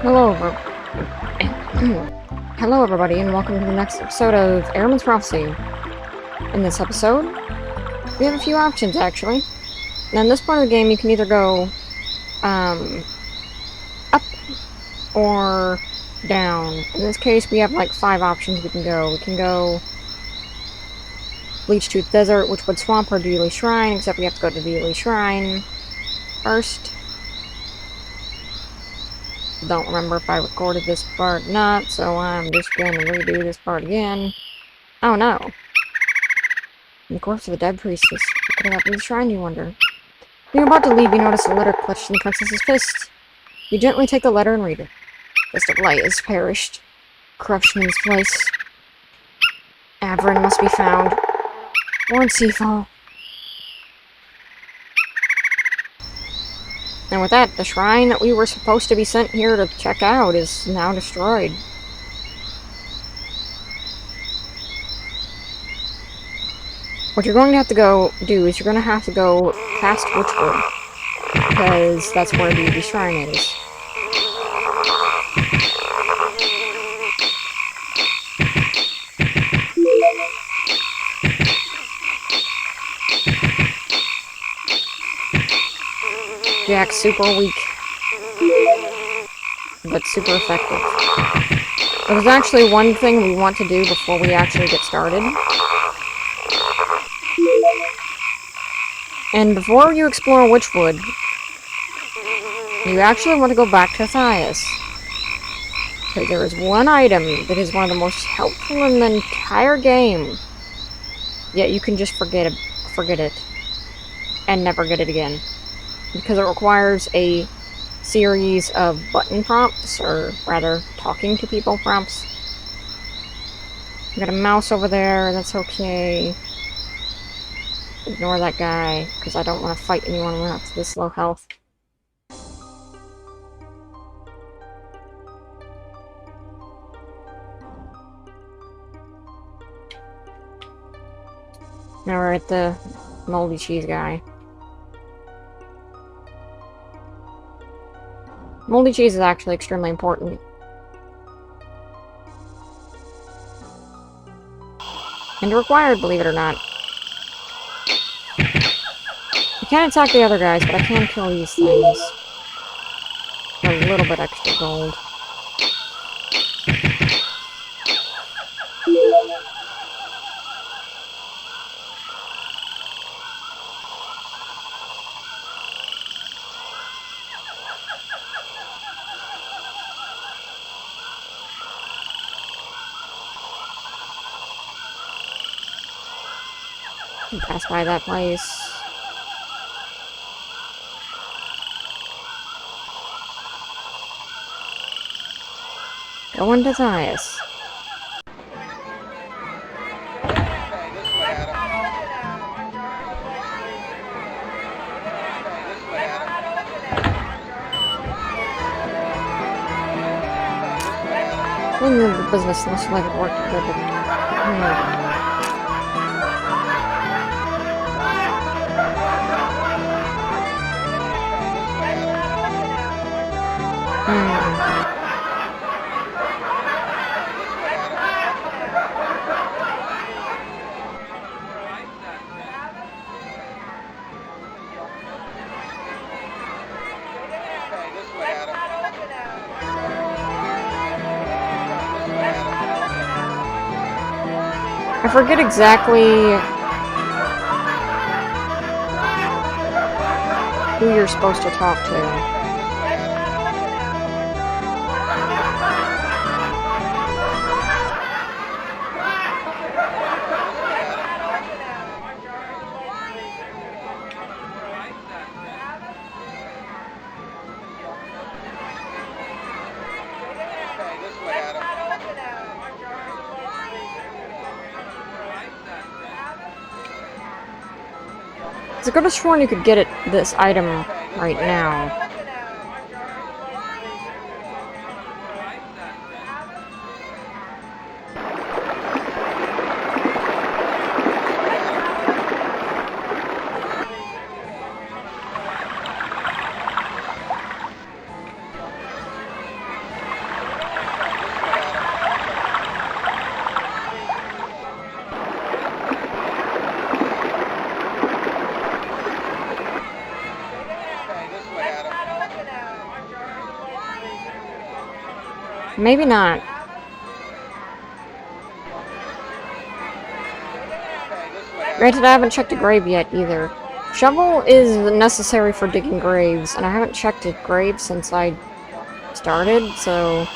Hello, Hello everybody, and welcome to the next episode of Ahriman's Prophecy. In this episode, we have a few options, actually. Now, in this part of the game, you can either go, up or down. In this case, we have like 5 options we can go. We can go Bleach-Tooth Desert, Witchwood Swamp, or Dealey Shrine, except we have to go to Dealey Shrine first. Don't remember if I recorded this part or not, so I'm just gonna redo this part again. Oh no. In the corpse of a dead priestess. What could have happened to the shrine, you wonder? When you're about to leave, you notice a letter clutched in the princess's fist. You gently take the letter and read it. Fist of light has perished. Corruption in its place. Aveyond must be found. Warn Seafall. And with that, the shrine that we were supposed to be sent here to check out is now destroyed. What you're going to have to go do is you're going to have to go past Witchwood, because that's where the shrine is. Jack's super weak, but super effective. There's actually one thing we want to do before we actually get started. And before you explore Witchwood, you actually want to go back to Thias. Because there is one item that is one of the most helpful in the entire game. Yet you can just forget it. And never get it again. Because it requires a series of button prompts, or rather, talking to people prompts. I got a mouse over there, that's okay. Ignore that guy, because I don't want to fight anyone when it's this low health. Now we're at the moldy cheese guy. Moldy cheese is actually extremely important. And required, believe it or not. I can't attack the other guys, but I can kill these things. For a little bit extra gold. Pass by that place. Go into Thias. The business looks like it worked good. I forget exactly who you're supposed to talk to. I could have sworn you could get this item right now. Maybe not. Granted, I haven't checked a grave yet, either. Shovel is necessary for digging graves, and I haven't checked a grave since I started, so...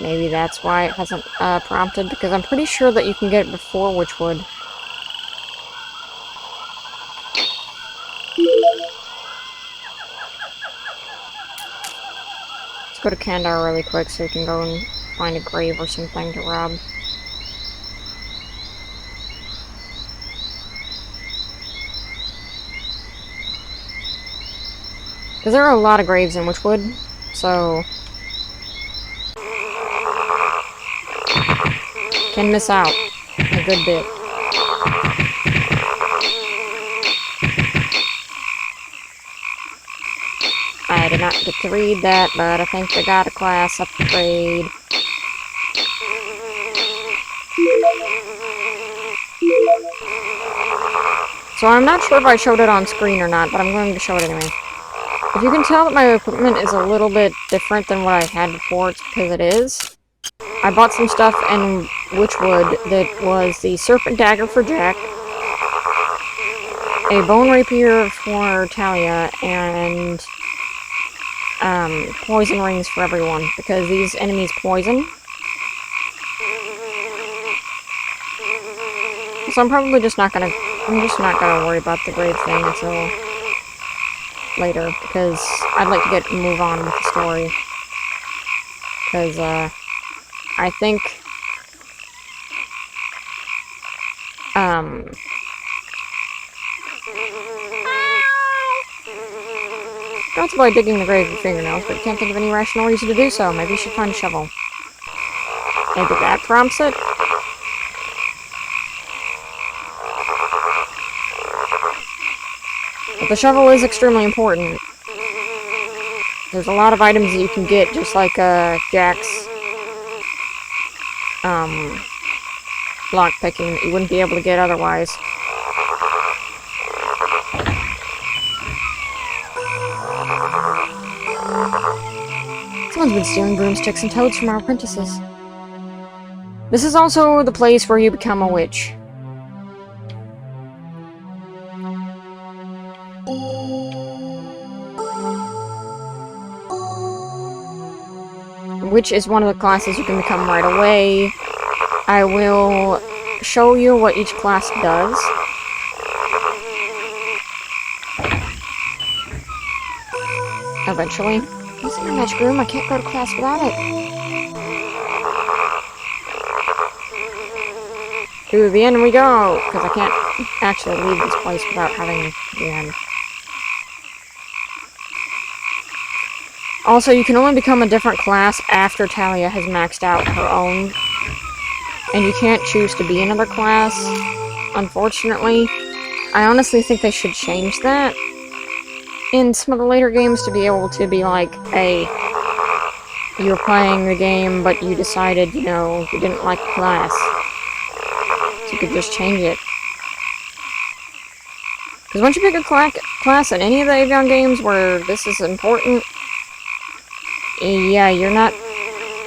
maybe that's why it hasn't prompted, because I'm pretty sure that you can get it before Witchwood. Let's go to Kandar really quick so we can go and find a grave or something to rob. Because there are a lot of graves in Witchwood, so... can miss out a good bit. I did not get to read that, but I think I got a class upgrade. So I'm not sure if I showed it on screen or not, but I'm going to show it anyway. If you can tell that my equipment is a little bit different than what I had before, it's because it is. I bought some stuff in Witchwood that was the Serpent Dagger for Jack, a Bone Rapier for Talia, and poison rings for everyone, because these enemies poison. So I'm probably just not gonna... I'm just not gonna worry about the grave thing until later, because I'd like to move on with the story. Because, I think... Don't avoid digging the grave with your fingernails, but you can't think of any rational reason to do so. Maybe you should find a shovel. Maybe that prompts it? But the shovel is extremely important. There's a lot of items that you can get, just like, Jack's, lockpicking that you wouldn't be able to get otherwise. Someone's been stealing broomsticks and toads from our apprentices. This is also the place where you become a witch. Which is one of the classes you can become right away. I will show you what each class does. Eventually. This is my magic room, I can't go to class without it. To the end we go! Because I can't actually leave this place without having the end. Also, you can only become a different class after Talia has maxed out her own. And you can't choose to be another class, unfortunately. I honestly think they should change that in some of the later games to be able to be like, hey, you're playing the game, but you decided, you know, you didn't like the class. So you could just change it. Because once you pick a class in any of the Aveyond games where this is important, yeah, you're not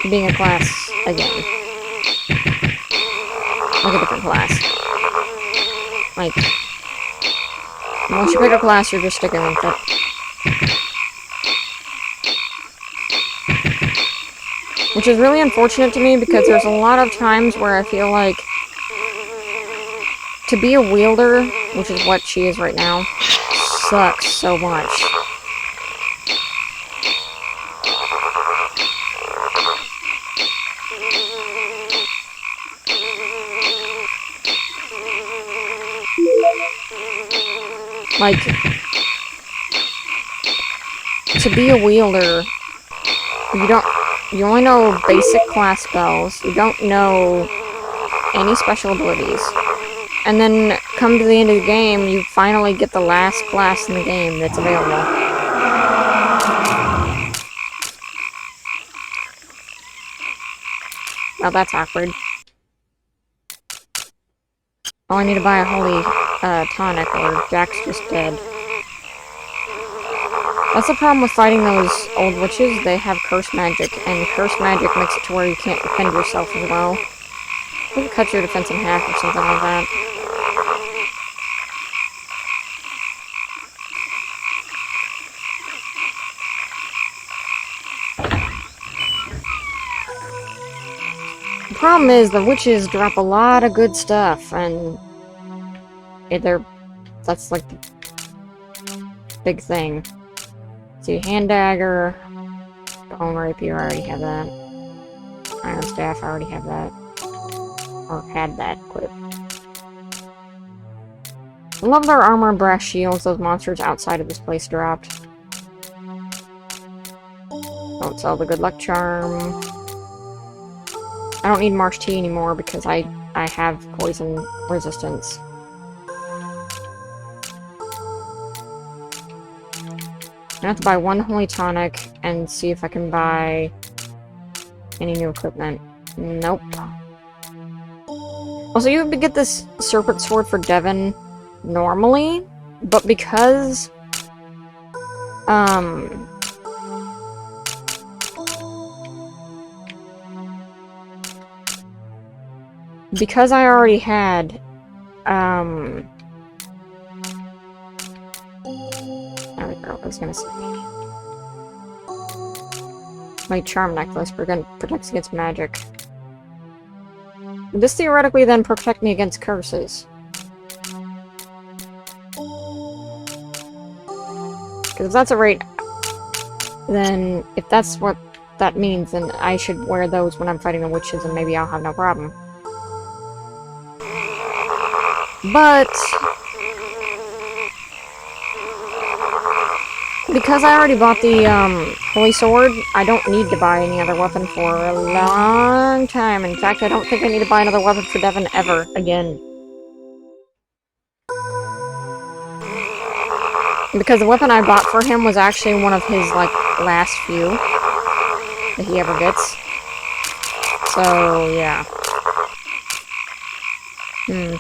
being a class again. Like a different class. Like, once you pick a class, you're just sticking with it. Which is really unfortunate to me, because there's a lot of times where I feel like to be a wielder, which is what she is right now, sucks so much. Like, to be a wielder, you only know basic class spells, you don't know any special abilities. And then, come to the end of the game, you finally get the last class in the game that's available. Well, that's awkward. Oh, I need to buy a holy tonic, or Jack's just dead. That's the problem with fighting those old witches. They have curse magic, and curse magic makes it to where you can't defend yourself as well. You can cut your defense in half or something like that. The problem is the witches drop a lot of good stuff, and that's like the big thing. See, hand dagger, bone rapier, I already have that. Iron staff, I already have that. Or had that equipped. I love their armor and brass shields those monsters outside of this place dropped. Don't sell the good luck charm. I don't need marsh tea anymore because I have poison resistance. I have to buy one holy tonic and see if I can buy any new equipment. Nope. Also, you would get this serpent sword for Devon normally, but because I already had there we go, I was gonna say my charm necklace protects against magic. This theoretically then protect me against curses. Because if that's a rate, then if that's what that means, then I should wear those when I'm fighting the witches and maybe I'll have no problem. But because I already bought the holy sword, I don't need to buy any other weapon for a long time. In fact, I don't think I need to buy another weapon for Devon ever again. Because the weapon I bought for him was actually one of his, like, last few that he ever gets. So, yeah.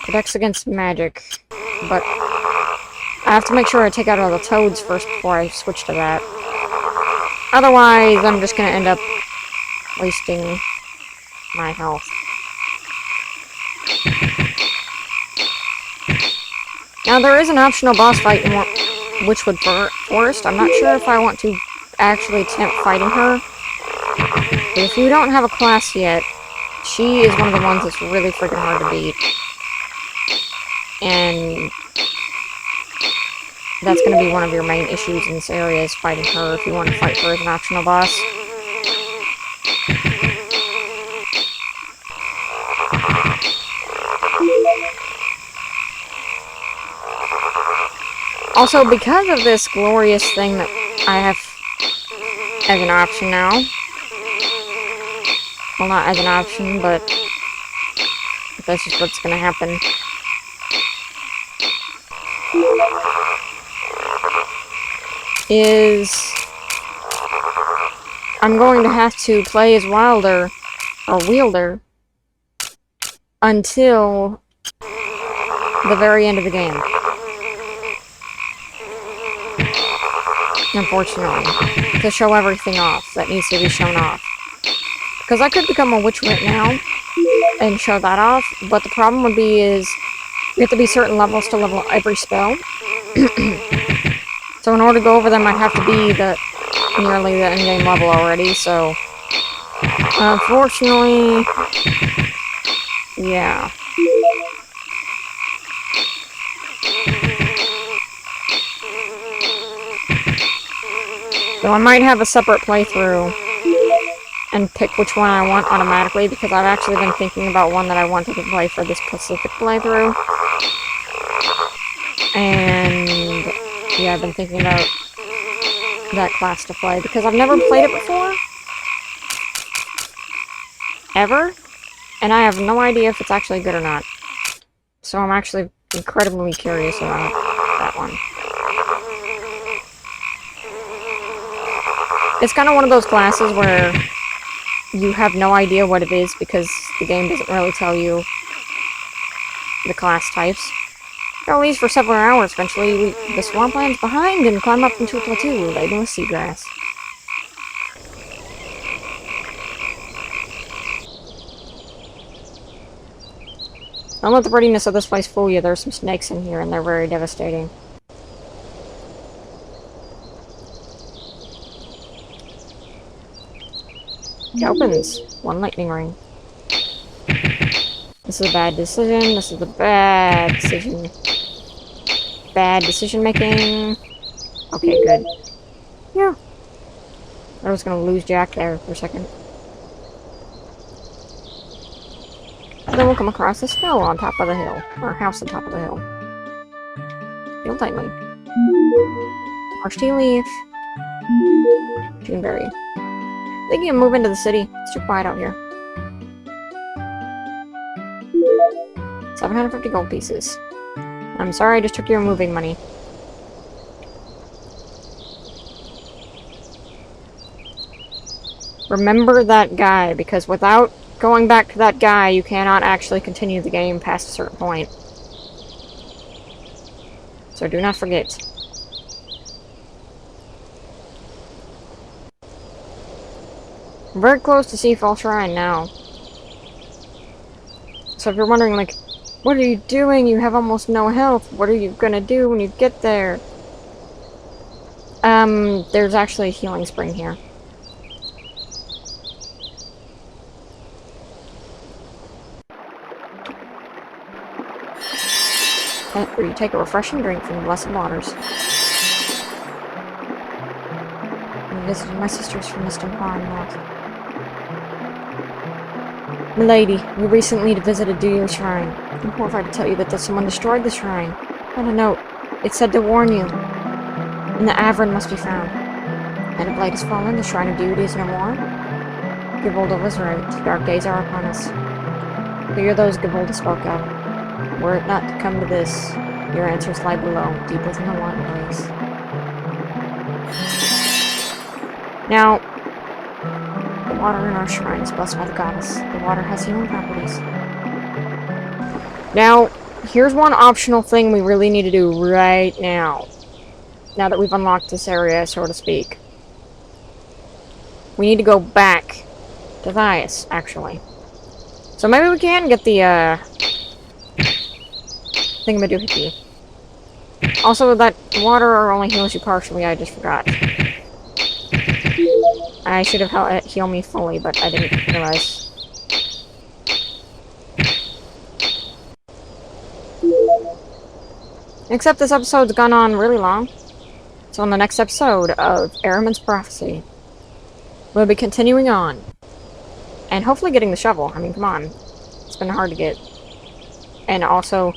Protects against magic. But I have to make sure I take out all the toads first before I switch to that. Otherwise, I'm just gonna end up wasting my health. Now, there is an optional boss fight in Witchwood Forest. I'm not sure if I want to actually attempt fighting her. But if you don't have a class yet, she is one of the ones that's really freaking hard to beat. And that's going to be one of your main issues in this area, is fighting her if you want to fight her as an optional boss. Also, because of this glorious thing that I have as an option now, well, not as an option, but that's just what's going to happen. Is I'm going to have to play as Wilder, or Wielder, until the very end of the game. Unfortunately, to show everything off that needs to be shown off. Because I could become a witch right now and show that off, but the problem would be is you have to be certain levels to level every spell. So in order to go over them, I'd have to be nearly the endgame level already, so unfortunately, yeah. So I might have a separate playthrough and pick which one I want automatically, because I've actually been thinking about one that I wanted to play for this specific playthrough. And yeah, I've been thinking about that class to play, because I've never played it before. Ever. And I have no idea if it's actually good or not. So I'm actually incredibly curious about that one. It's kind of one of those classes where you have no idea what it is because the game doesn't really tell you the class types. Go these for several hours. Eventually, we leave the swamplands behind and climb up into a plateau laden with seagrass. Don't let the prettiness of this place fool you. There's some snakes in here, and they're very devastating. It opens. One lightning ring. This is a bad decision. This is a bad decision. Bad decision making. Okay, good. Yeah. I was gonna lose Jack there for a second. And then we'll come across this hill on top of the hill. Or a house on top of the hill. Feel tightly. Harsh tea leaf. Juneberry. Thinking of moving to the city. It's too quiet out here. 750 gold pieces. I'm sorry I just took your moving money. Remember that guy, because without going back to that guy, you cannot actually continue the game past a certain point. So do not forget. I'm very close to Seafall Shrine now. So if you're wondering, like, what are you doing? You have almost no health. What are you gonna do when you get there? There's actually a healing spring here. Where you take a refreshing drink from the blessed waters. I visited my sisters from Distant Far North. Milady, we recently visited Deer Shrine. I'm horrified to tell you that someone destroyed the shrine. On a note, it said to warn you. And the Aveyond must be found. And if light has fallen, the shrine of duty is no more. Givolda was right. Dark days are upon us. We are those Givolda spoke of. Were it not to come to this, your answers lie below, deep within the waterways. Now, the water in our shrine is blessed by the goddess. The water has healing properties. Now, here's one optional thing we really need to do right now. Now that we've unlocked this area, so to speak. We need to go back to Thias, actually. So maybe we can get the, thingamadoohickey. Also, that water only heals you partially, I just forgot. I should have held it heal me fully, but I didn't realize. Except this episode's gone on really long. So on the next episode of Ahriman's Prophecy, we'll be continuing on. And hopefully getting the shovel. I mean, come on. It's been hard to get. And also,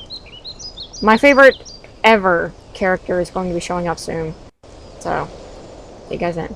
my favorite ever character is going to be showing up soon. So, see you guys then.